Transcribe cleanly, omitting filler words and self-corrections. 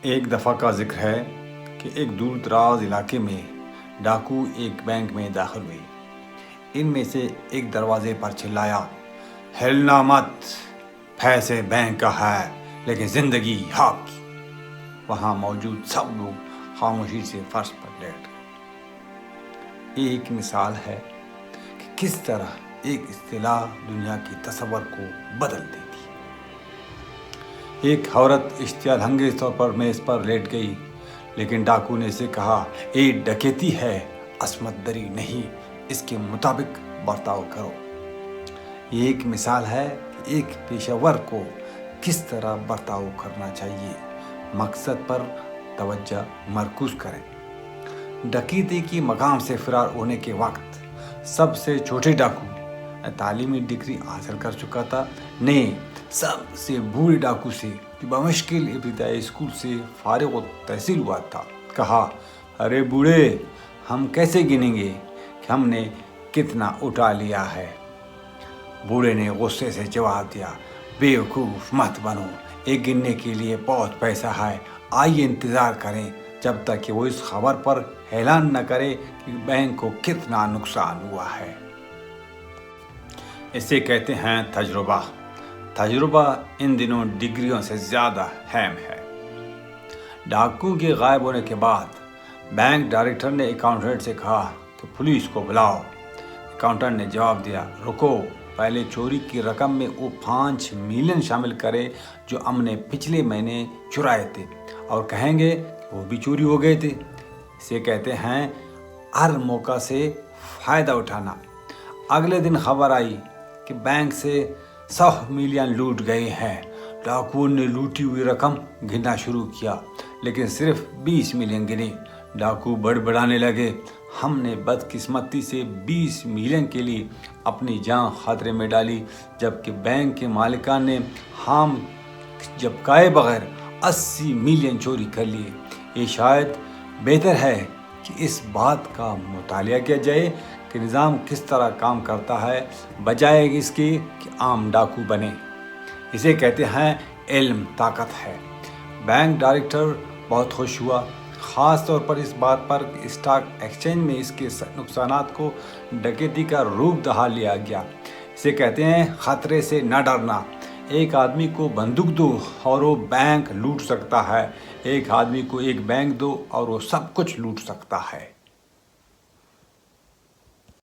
ایک دفعہ کا ذکر ہے کہ ایک دور دراز علاقے میں ڈاکو ایک بینک میں داخل ہوئے۔ ان میں سے ایک دروازے پر چلایا، ہلنا مت، پیسے بینک کا ہے لیکن زندگی آپ کی۔ وہاں موجود سب لوگ خاموشی سے فرش پر لیٹ گئے۔ ایک مثال ہے کہ کس طرح ایک اصطلاح دنیا کی تصور کو بدل دیتی۔ ایک عورت اشتعال انگیز طور پر میز پر لیٹ گئی، لیکن ڈاکو نے اسے کہا، یہ ڈکیتی ہے، عصمت دری نہیں، اس کے مطابق برتاؤ کرو۔ یہ ایک مثال ہے کہ ایک پیشہ ور کو کس طرح برتاؤ کرنا چاہیے، مقصد پر توجہ مرکوز کریں۔ ڈکیتی کی مقام سے فرار ہونے کے وقت سب سے چھوٹے ڈاکو تعلیمی ڈگری حاصل کر چکا تھا نے سب سے بوڑھے ڈاکو سے جو بمشکل ابتدائی اسکول سے فارغ التحصیل ہوا تھا کہا، ارے بوڑھے، ہم کیسے گنیں گے کہ ہم نے کتنا اٹھا لیا ہے؟ بوڑھے نے غصے سے جواب دیا، بیوقوف مت بنو، ایک گننے کے لیے بہت پیسہ ہے، آئیے انتظار کریں جب تک کہ وہ اس خبر پر اعلان نہ کرے کہ بینک کو کتنا نقصان ہوا ہے۔ اسے کہتے ہیں تجربہ۔ تجربہ ان دنوں ڈگریوں سے زیادہ اہم ہے۔ ڈاکو کے غائب ہونے کے بعد بینک ڈائریکٹر نے اکاؤنٹنٹ سے کہا کہ پولیس کو بلاؤ۔ اکاؤنٹنٹ نے جواب دیا، رکو، پہلے چوری کی رقم میں وہ 5 ملین شامل کرے جو ہم نے پچھلے مہینے چرائے تھے، اور کہیں گے کہ وہ بھی چوری ہو گئے تھے۔ اسے کہتے ہیں ہر موقع سے فائدہ اٹھانا۔ اگلے دن خبر آئی کہ بینک سے 100 ملین لوٹ گئے ہیں۔ ڈاکوؤں نے لوٹی ہوئی رقم گننا شروع کیا، لیکن صرف 20 ملین گنے۔ ڈاکو بڑبڑانے لگے، ہم نے بدقسمتی سے 20 ملین کے لیے اپنی جان خطرے میں ڈالی، جبکہ بینک کے مالکان نے ہم جھپکائے بغیر 80 ملین چوری کر لیے۔ یہ شاید بہتر ہے کہ اس بات کا مطالعہ کیا جائے کہ نظام کس طرح کام کرتا ہے، بجائے اس کے کہ عام ڈاکو بنے۔ اسے کہتے ہیں علم طاقت ہے۔ بینک ڈائریکٹر بہت خوش ہوا، خاص طور پر اس بات پر کہ اسٹاک ایکسچینج میں اس کے نقصانات کو ڈکیتی کا روپ دہا لیا گیا۔ اسے کہتے ہیں خطرے سے نہ ڈرنا۔ ایک آدمی کو بندوق دو اور وہ بینک لوٹ سکتا ہے، ایک آدمی کو ایک بینک دو اور وہ سب کچھ لوٹ سکتا ہے۔